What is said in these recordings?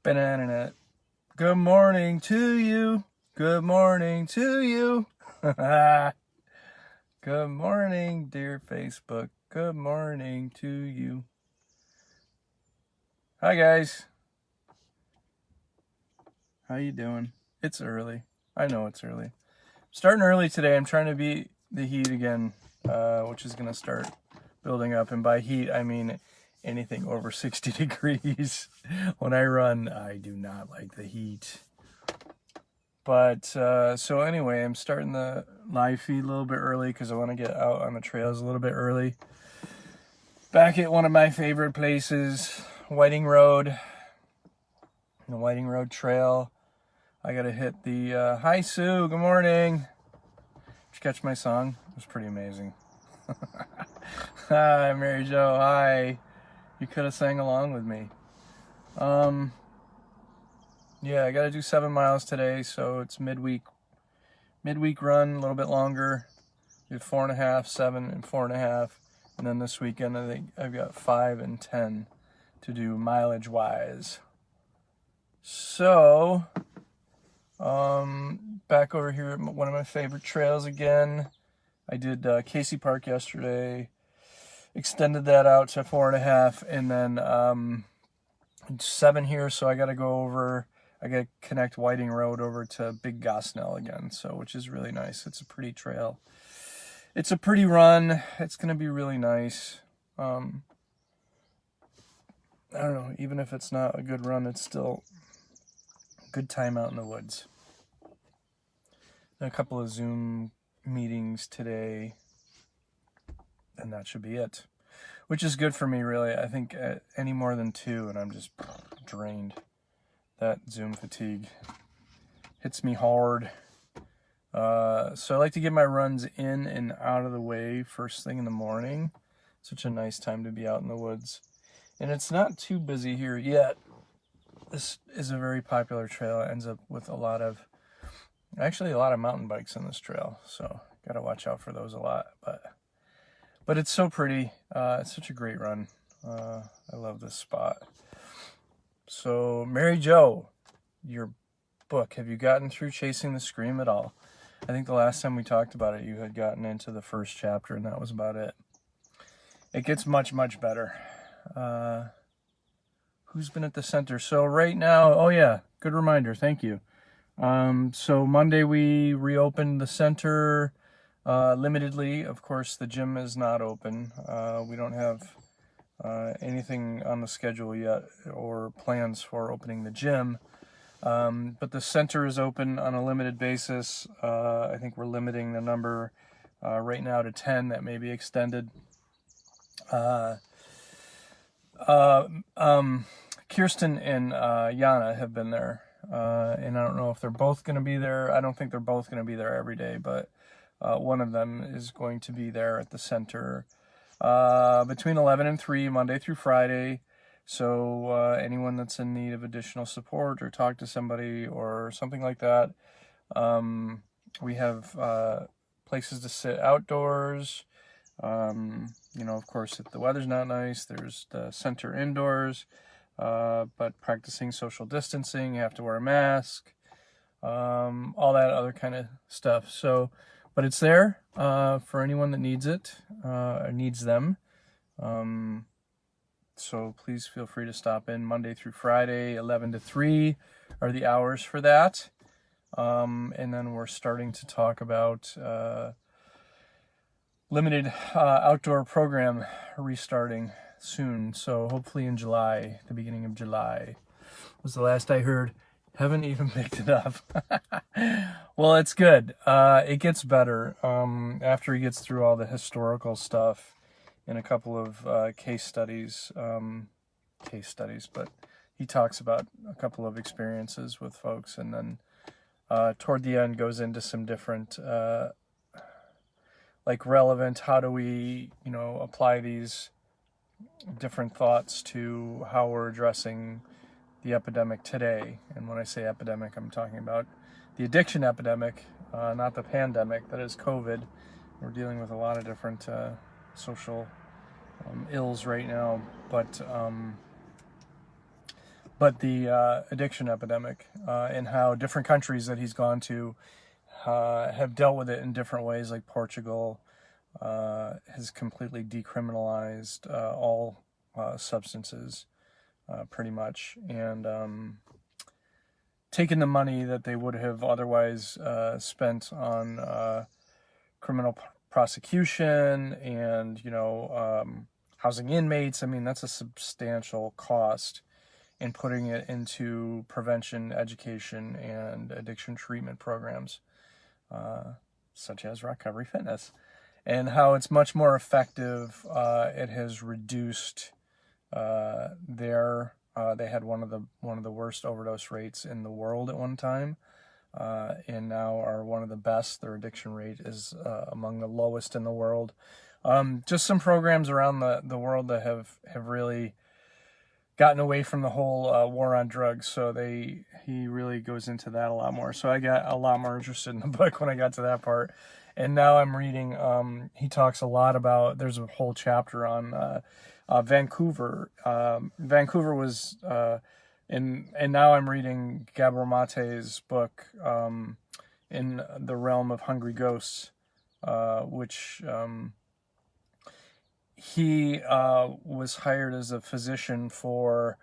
Banana. Good morning to you. Good morning to you. Good morning, dear Facebook. Good morning to you. Hi, guys. How you doing? It's early. I know it's early. Starting early today. I'm trying to beat the heat again, which is going to start building up. And by heat, I mean anything over 60 degrees. When I run, I do not like the heat. But so anyway, I'm starting the live feed a little bit early because I want to get out on the trails a little bit early. Back at one of my favorite places, Whiting Road, the Whiting Road Trail. I got to hit the, hi Sue, good morning. Did you catch my song? It was pretty amazing. Hi, Mary Jo, hi. You could have sang along with me. Yeah, I got to do 7 miles today, so it's midweek run, a little bit longer. We have 4.5, 7, and 4.5. And then this weekend, I think I've got 5 and 10 to do mileage-wise. So, back over here at one of my favorite trails again. I did Casey Park yesterday, extended that out to 4.5, and then 7 here, so I got to go over, I got to connect Whiting Road over to Big Gosnell again, so which is really nice. It's a pretty trail. It's a pretty run. It's going to be really nice. I don't know, even if it's not a good run, it's still a good time out in the woods. And a couple of Zoom meetings today, and that should be it. Which is good for me, really. I think any more than 2, and I'm just drained. That Zoom fatigue hits me hard. So I like to get my runs in and out of the way first thing in the morning. Such a nice time to be out in the woods. And it's not too busy here yet. This is a very popular trail. It ends up with a lot of mountain bikes on this trail. So got to watch out for those a lot. But it's so pretty. It's such a great run. I love this spot. So, Mary Jo, your book, have you gotten through Chasing the Scream at all? I think the last time we talked about it, you had gotten into the first chapter, and that was about it. It gets much, much better. Who's been at the center? So right now, oh yeah, good reminder. Thank you. So Monday we reopened the center. Limitedly, of course, the gym is not open. We don't have anything on the schedule yet or plans for opening the gym. But the center is open on a limited basis. I think we're limiting the number right now to 10. That may be extended. Kirsten and Yana have been there. And I don't know if they're both going to be there. I don't think they're both going to be there every day, but one of them is going to be there at the center between 11 and 3, Monday through Friday. So anyone that's in need of additional support or talk to somebody or something like that, we have places to sit outdoors. Of course, if the weather's not nice, there's the center indoors. But practicing social distancing, you have to wear a mask, all that other kind of stuff. So, but it's there for anyone that needs it, or needs them. So please feel free to stop in Monday through Friday, 11 to 3 are the hours for that. And then we're starting to talk about limited outdoor program restarting soon. So hopefully in July, the beginning of July was the last I heard. Haven't even picked it up. Well, it's good. It gets better after he gets through all the historical stuff and a couple of case studies, but he talks about a couple of experiences with folks, and then toward the end goes into some different relevant, how do we apply these different thoughts to how we're addressing the epidemic today. And when I say epidemic, I'm talking about the addiction epidemic, not the pandemic that is COVID. We're dealing with a lot of different social ills right now, but but the addiction epidemic, and how different countries that he's gone to have dealt with it in different ways. Like Portugal has completely decriminalized all substances, pretty much, and taken the money that they would have otherwise spent on criminal prosecution and, housing inmates. I mean, that's a substantial cost, in putting it into prevention, education, and addiction treatment programs, such as ROCovery Fitness, and how it's much more effective. It has reduced they had one of the worst overdose rates in the world at one time, and now are one of the best. Their addiction rate is among the lowest in the world. Just some programs around the world that have really gotten away from the whole war on drugs. So he really goes into that a lot more. So I got a lot more interested in the book when I got to that part. And now I'm reading, he talks a lot about, there's a whole chapter on Vancouver. Vancouver was, and now I'm reading Gabor Mate's book, In the Realm of Hungry Ghosts, which he was hired as a physician for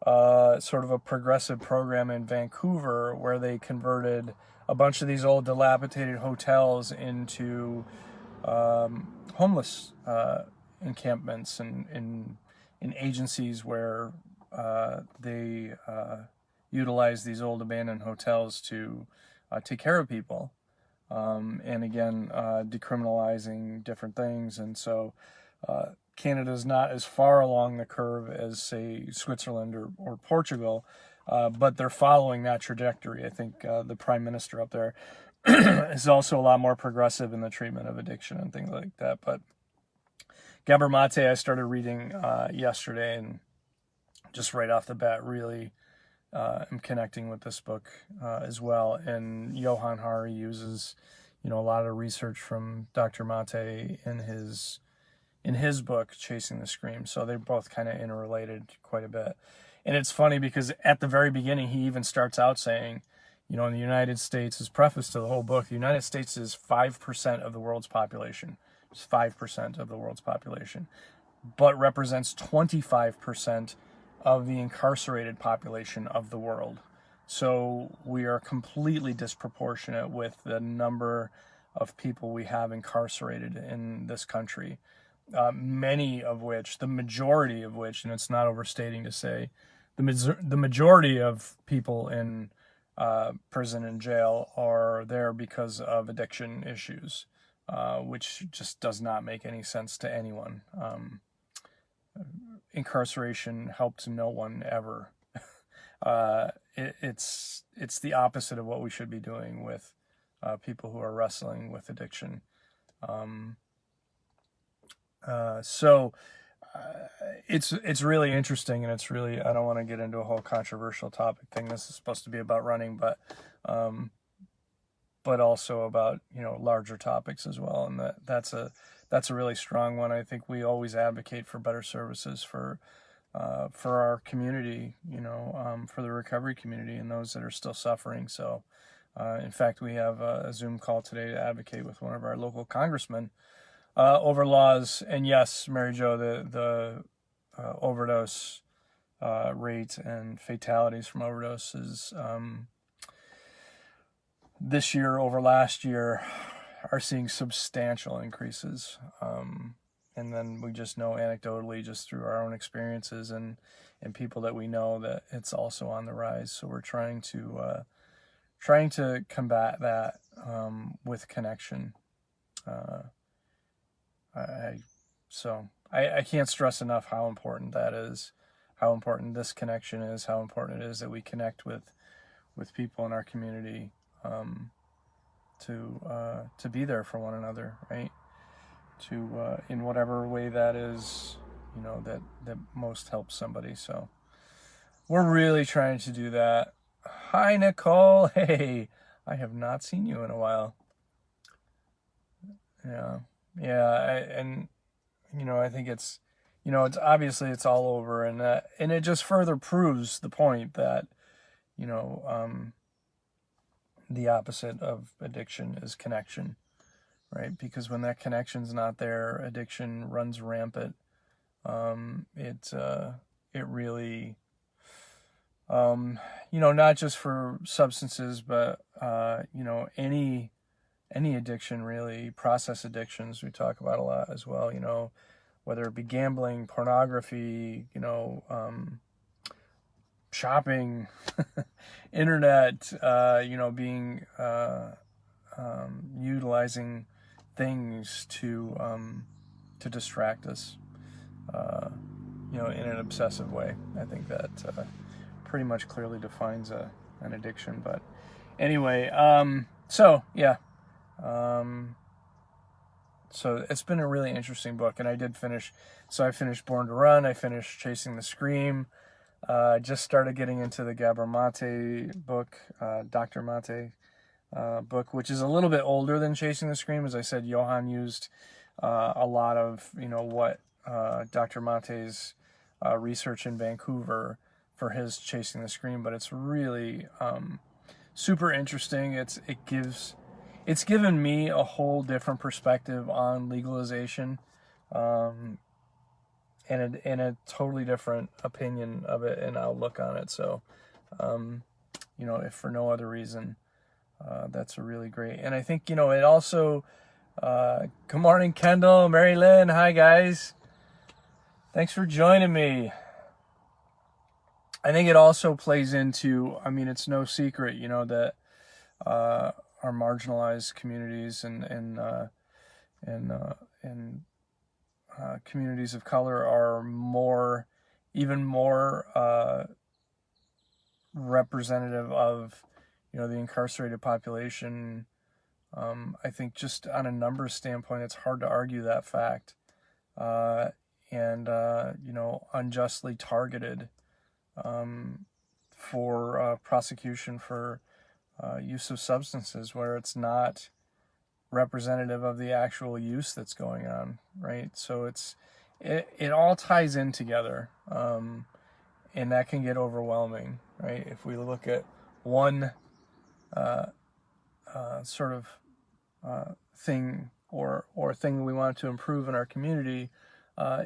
sort of a progressive program in Vancouver, where they converted a bunch of these old dilapidated hotels into homeless encampments and in agencies where they utilize these old abandoned hotels to take care of people, and again decriminalizing different things. And so Canada's not as far along the curve as, say, Switzerland or Portugal, but they're following that trajectory. I think the Prime Minister up there is also a lot more progressive in the treatment of addiction and things like that. But Gabor Mate, I started reading yesterday, and just right off the bat, really am connecting with this book as well. And Johan Hari uses, a lot of research from Dr. Mate in his book, Chasing the Scream. So they're both kind of interrelated quite a bit. And it's funny because at the very beginning, he even starts out saying, in the United States, his preface to the whole book, the United States is 5% of the world's population. It's 5% of the world's population, but represents 25% of the incarcerated population of the world. So we are completely disproportionate with the number of people we have incarcerated in this country. Many of which, the majority of which, and it's not overstating to say, the majority of people in prison and jail are there because of addiction issues, which just does not make any sense to anyone. Incarceration helped no one ever. It's the opposite of what we should be doing with people who are wrestling with addiction. So it's really interesting, and it's really, I don't want to get into a whole controversial topic thing. This is supposed to be about running, but also about, larger topics as well. And that's a really strong one. I think we always advocate for better services for our community, for the recovery community and those that are still suffering. So, in fact, we have a Zoom call today to advocate with one of our local congressmen over laws. And yes, Mary Jo, the overdose rate and fatalities from overdoses this year over last year are seeing substantial increases. And then we just know anecdotally, just through our own experiences and people that we know, that it's also on the rise. So we're trying to combat that with connection. I can't stress enough how important that is, how important this connection is, how important it is that we connect with people in our community, to be there for one another, right? To in whatever way that is, that most helps somebody. So we're really trying to do that. Hi, Nicole. Hey, I have not seen you in a while. Yeah. I think it's you know, it's obviously it's all over, and it just further proves the point that, you know, the opposite of addiction is connection, right? Because when that connection's not there, addiction runs rampant. It really, you know, not just for substances, but you know, any addiction really, process addictions we talk about a lot as well. You know, whether it be gambling, pornography, you know, shopping, internet, you know, being utilizing things to distract us, you know, in an obsessive way. I think that pretty much clearly defines an addiction. But anyway, so yeah, so it's been a really interesting book, and I did finish. So I finished Born to Run. I finished Chasing the Scream. Just started getting into the Gabor Mate book, Dr. Mate book, which is a little bit older than Chasing the Scream. As I said, Johann used a lot of, you know, what Dr. Mate's research in Vancouver for his Chasing the Scream, but it's really super interesting. It's given me a whole different perspective on legalization, and a totally different opinion of it and outlook on it. So, you know, if for no other reason, that's a really great. And I think, you know, it also, good morning, Kendall, Mary Lynn. Hi, guys. Thanks for joining me. I think it also plays into, I mean, it's no secret, you know, that our marginalized communities and communities of color are even more representative of, you know, the incarcerated population. I think just on a numbers standpoint, it's hard to argue that fact. You know, unjustly targeted for prosecution for use of substances where it's not representative of the actual use that's going on, right? So it all ties in together, and that can get overwhelming, right? If we look at one sort of thing or thing that we want to improve in our community,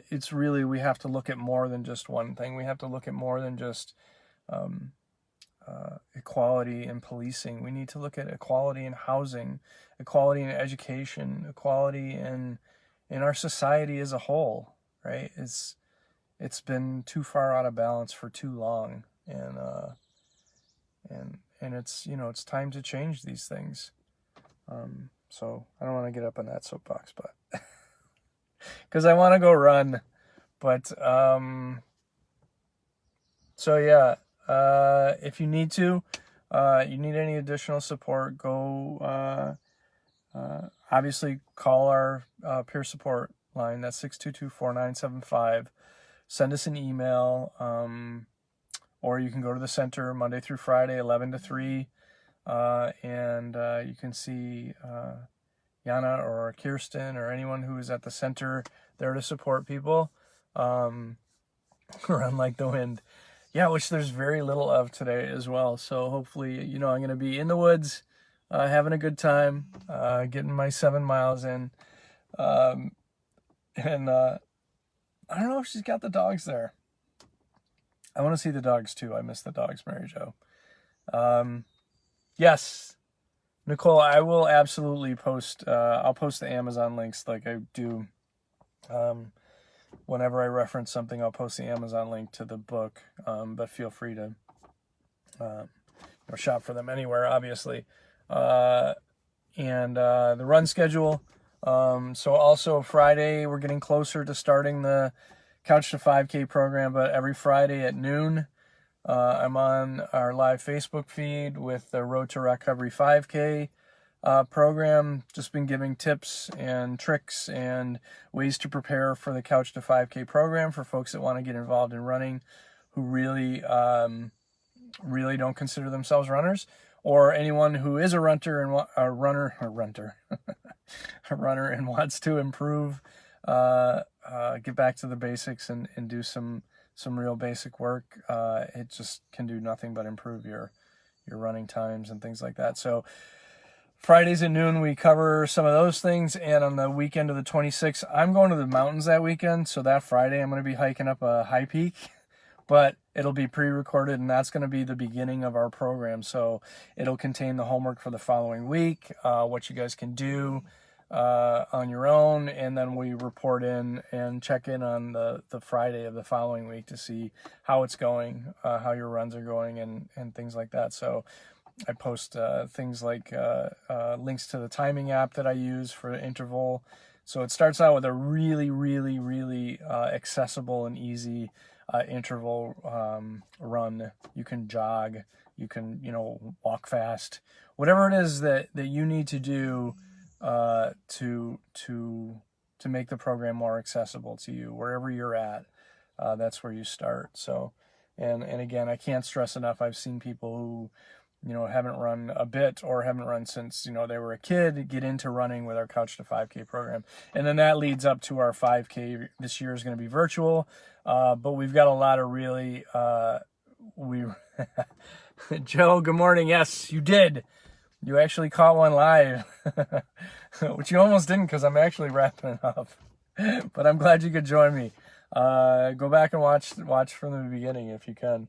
it's really, we have to look at more than just one thing. We have to look at more than just equality in policing. We need to look at equality in housing, equality in education, equality in our society as a whole, right? It's been too far out of balance for too long, and it's, you know, it's time to change these things. So I don't want to get up on that soapbox, but because I want to go run, but so yeah. If you need to, you need any additional support, go, obviously call our peer support line. That's 622-4975. Send us an email, or you can go to the center Monday through Friday, 11 to 3, and you can see Yana or Kirsten or anyone who is at the center there to support people. Run like the wind. Yeah, which there's very little of today as well. So hopefully, you know, I'm going to be in the woods, having a good time, getting my 7 miles in. And I don't know if she's got the dogs there. I want to see the dogs too. I miss the dogs, Mary Jo. Yes, Nicole, I will absolutely post, I'll post the Amazon links like I do. Whenever I reference something, I'll post the Amazon link to the book, but feel free to shop for them anywhere, obviously. And the run schedule. So also Friday, we're getting closer to starting the Couch to 5K program, but every Friday at noon, I'm on our live Facebook feed with the Road to ROCovery 5K program. Just been giving tips and tricks and ways to prepare for the Couch to 5K program for folks that want to get involved in running, who really don't consider themselves runners, or anyone who is a runner and a runner and wants to improve get back to the basics and do some real basic work, it just can do nothing but improve your running times and things like that. So Fridays at noon, we cover some of those things. And on the weekend of the 26th, I'm going to the mountains that weekend. So that Friday, I'm going to be hiking up a high peak, but it'll be pre-recorded, and that's going to be the beginning of our program. So it'll contain the homework for the following week, what you guys can do on your own, and then we report in and check in on the Friday of the following week to see how it's going, how your runs are going, and things like that. So I post things like links to the timing app that I use for interval. So it starts out with a really, really, really accessible and easy interval run. You can jog, you can, walk fast, whatever it is that you need to do to make the program more accessible to you, wherever you're at. That's where you start. So, and again, I can't stress enough, I've seen people who haven't run a bit or haven't run since, they were a kid, get into running with our Couch to 5K program. And then that leads up to our 5K. This year is going to be virtual, but we've got a lot of really, Joe, good morning. Yes, you did. You actually caught one live, which you almost didn't because I'm actually wrapping it up. But I'm glad you could join me. Go back and watch from the beginning if you can.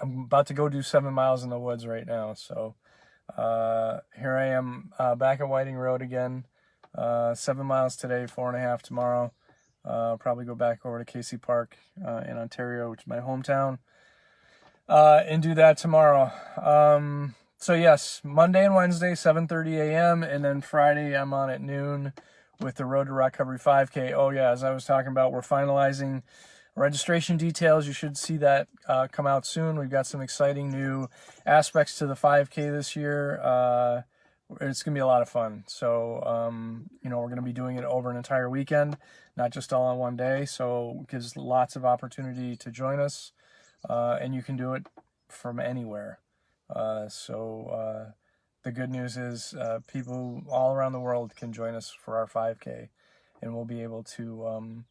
I'm about to go do 7 miles in the woods right now. So here I am back at Whiting Road again. 7 miles today, 4.5 tomorrow. Probably go back over to Casey Park in Ontario, which is my hometown, and do that tomorrow. So yes, Monday and Wednesday, 7:30 a.m. And then Friday I'm on at noon with the Road to ROCovery 5K. Oh yeah, as I was talking about, we're finalizing registration details. You should see that come out soon. We've got some exciting new aspects to the 5K this year. It's going to be a lot of fun. So, we're going to be doing it over an entire weekend, not just all on one day. So it gives lots of opportunity to join us, and you can do it from anywhere. So the good news is people all around the world can join us for our 5K, and we'll be able to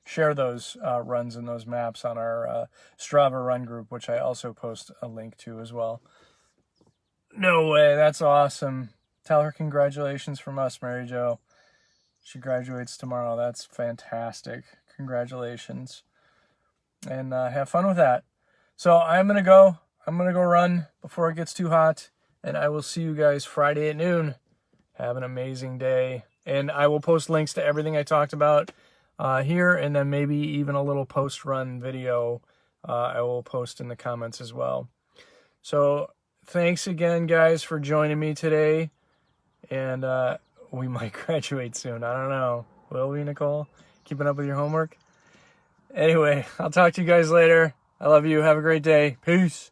share those runs and those maps on our Strava run group, which I also post a link to as well. No way, that's awesome. Tell her congratulations from us, Mary Jo. She graduates tomorrow. That's fantastic. Congratulations. And have fun with that. So I'm going to go run before it gets too hot, and I will see you guys Friday at noon. Have an amazing day. And I will post links to everything I talked about here, and then maybe even a little post-run video I will post in the comments as well. So thanks again, guys, for joining me today. And we might graduate soon. I don't know. Will we, Nicole? Keeping up with your homework? Anyway, I'll talk to you guys later. I love you. Have a great day. Peace.